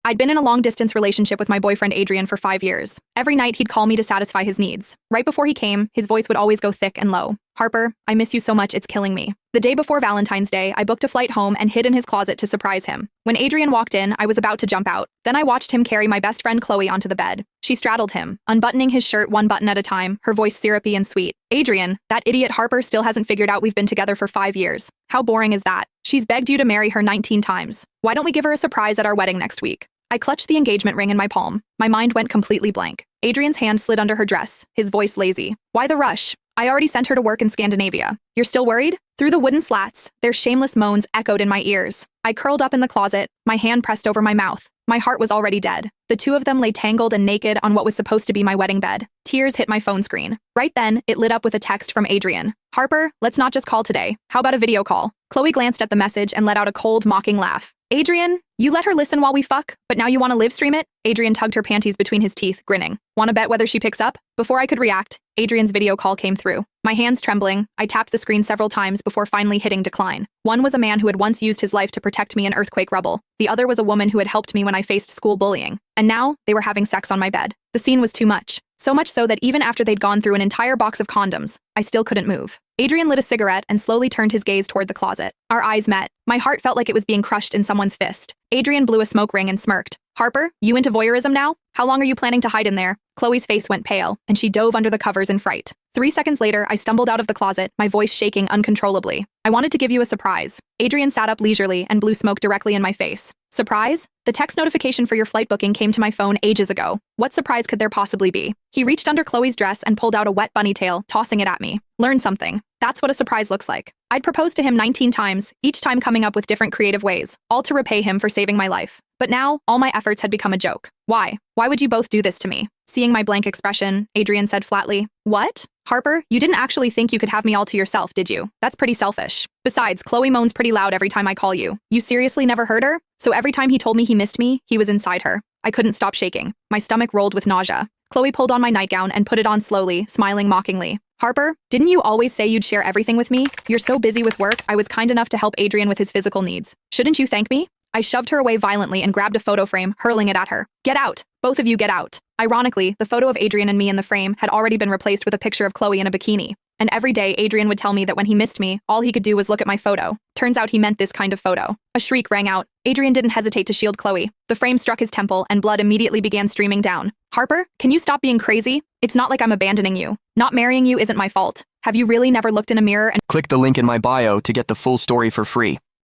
I'd been in a long-distance relationship with my boyfriend Adrian for 5 years. Every night he'd call me to satisfy his needs. Right before he came, his voice would always go thick and low. Harper, I miss you so much, it's killing me. The day before Valentine's Day, I booked a flight home and hid in his closet to surprise him. When Adrian walked in, I was about to jump out. Then I watched him carry my best friend Chloe onto the bed. She straddled him, unbuttoning his shirt one button at a time, her voice syrupy and sweet. Adrian, that idiot Harper still hasn't figured out we've been together for 5 years. How boring is that? She's begged you to marry her 19 times. Why don't we give her a surprise at our wedding next week? I clutched the engagement ring in my palm. My mind went completely blank. Adrian's hand slid under her dress, his voice lazy. Why the rush? I already sent her to work in Scandinavia. You're still worried? Through the wooden slats, their shameless moans echoed in my ears. I curled up in the closet, my hand pressed over my mouth. My heart was already dead. The two of them lay tangled and naked on what was supposed to be my wedding bed. Tears hit my phone screen. Right then, it lit up with a text from Adrian. Harper, let's not just call today. How about a video call? Chloe glanced at the message and let out a cold, mocking laugh. Adrian, you let her listen while we fuck, but now you want to live stream it? Adrian tugged her panties between his teeth, grinning. Want to bet whether she picks up? Before I could react, Adrian's video call came through. My hands trembling, I tapped the screen several times before finally hitting decline. One was a man who had once used his life to protect me in earthquake rubble. The other was a woman who had helped me when I faced school bullying. And now, they were having sex on my bed. The scene was too much. So much so that even after they'd gone through an entire box of condoms, I still couldn't move. Adrian lit a cigarette and slowly turned his gaze toward the closet. Our eyes met. My heart felt like it was being crushed in someone's fist. Adrian blew a smoke ring and smirked. Harper, you into voyeurism now? How long are you planning to hide in there? Chloe's face went pale, and she dove under the covers in fright. 3 seconds later, I stumbled out of the closet, my voice shaking uncontrollably. I wanted to give you a surprise. Adrian sat up leisurely and blew smoke directly in my face. Surprise? The text notification for your flight booking came to my phone ages ago. What surprise could there possibly be? He reached under Chloe's dress and pulled out a wet bunny tail, tossing it at me. Learn something. That's what a surprise looks like. I'd proposed to him 19 times, each time coming up with different creative ways, all to repay him for saving my life. But now, all my efforts had become a joke. Why? Why would you both do this to me? Seeing my blank expression, Adrian said flatly, What? Harper, you didn't actually think you could have me all to yourself, did you? That's pretty selfish. Besides, Chloe moans pretty loud every time I call you. You seriously never heard her? So every time he told me he missed me, he was inside her. I couldn't stop shaking. My stomach rolled with nausea. Chloe pulled on my nightgown and put it on slowly, smiling mockingly. Harper, didn't you always say you'd share everything with me? You're so busy with work, I was kind enough to help Adrian with his physical needs. Shouldn't you thank me? I shoved her away violently and grabbed a photo frame, hurling it at her. Get out! Both of you get out! Ironically, the photo of Adrian and me in the frame had already been replaced with a picture of Chloe in a bikini. And every day, Adrian would tell me that when he missed me, all he could do was look at my photo. Turns out he meant this kind of photo. A shriek rang out. Adrian didn't hesitate to shield Chloe. The frame struck his temple, and blood immediately began streaming down. Harper, can you stop being crazy? It's not like I'm abandoning you. Not marrying you isn't my fault. Have you really never looked in a mirror and— Click the link in my bio to get the full story for free.